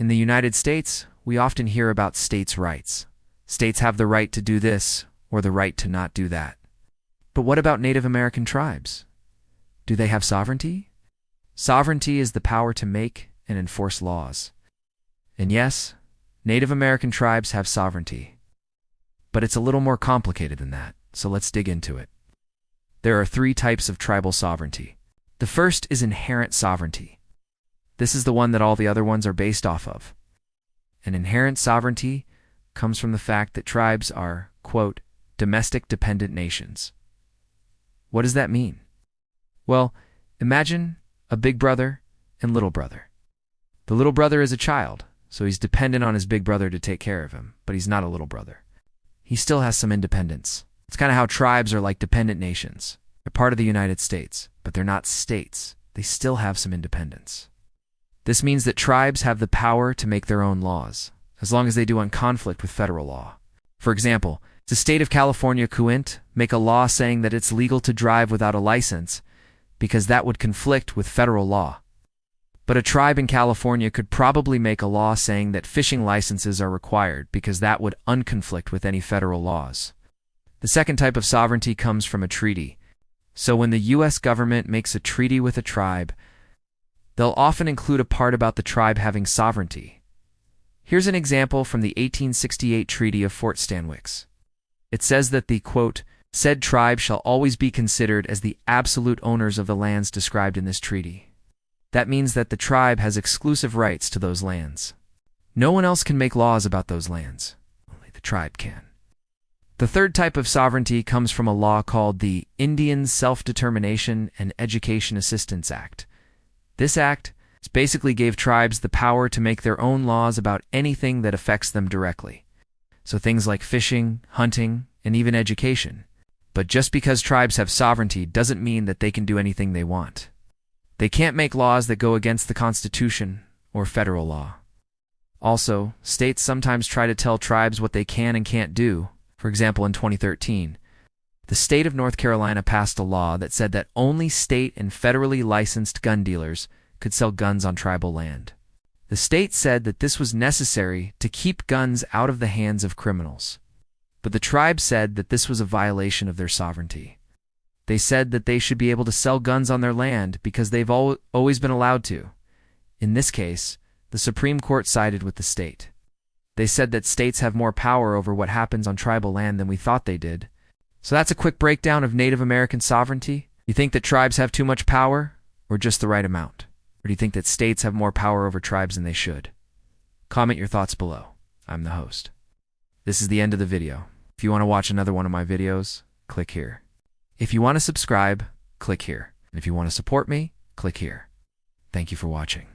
In the United States, we often hear about states' rights. States have the right to do this or the right to not do that. But what about Native American tribes? Do they have sovereignty? Sovereignty is the power to make and enforce laws. And yes, Native American tribes have sovereignty. But it's a little more complicated than that, so let's dig into it. There are 3 types of tribal sovereignty. The first is inherent sovereignty. This is the one that all the other ones are based off of. And inherent sovereignty comes from the fact that tribes are, quote, domestic dependent nations. What does that mean? Well, imagine a big brother and little brother. The little brother is a child, so he's dependent on his big brother to take care of him, but he's not a little brother. He still has some independence. It's kind of how tribes are like dependent nations. They're part of the United States, but they're not states. They still have some independence. This means that tribes have the power to make their own laws, as long as they do in conflict with federal law. For example, the state of California couldn't make a law saying that it's legal to drive without a license because that would conflict with federal law. But a tribe in California could probably make a law saying that fishing licenses are required because that would unconflict with any federal laws. The second type of sovereignty comes from a treaty. So when the U.S. government makes a treaty with a tribe, they'll often include a part about the tribe having sovereignty. Here's an example from the 1868 Treaty of Fort Stanwix. It says that the, quote, said tribe shall always be considered as the absolute owners of the lands described in this treaty. That means that the tribe has exclusive rights to those lands. No one else can make laws about those lands. Only the tribe can. The third type of sovereignty comes from a law called the Indian Self-Determination and Education Assistance Act. This act basically gave tribes the power to make their own laws about anything that affects them directly. So things like fishing, hunting, and even education. But just because tribes have sovereignty doesn't mean that they can do anything they want. They can't make laws that go against the Constitution or federal law. Also, states sometimes try to tell tribes what they can and can't do. For example, in 2013, the state of North Carolina passed a law that said that only state and federally licensed gun dealers could sell guns on tribal land. The state said that this was necessary to keep guns out of the hands of criminals. But the tribe said that this was a violation of their sovereignty. They said that they should be able to sell guns on their land because they've always been allowed to. In this case, the Supreme Court sided with the state. They said that states have more power over what happens on tribal land than we thought they did. So that's a quick breakdown of Native American sovereignty. You think that tribes have too much power, or just the right amount? Or do you think that states have more power over tribes than they should? Comment your thoughts below. I'm the host. This is the end of the video. If you want to watch another one of my videos, click here. If you want to subscribe, click here. And if you want to support me, click here. Thank you for watching.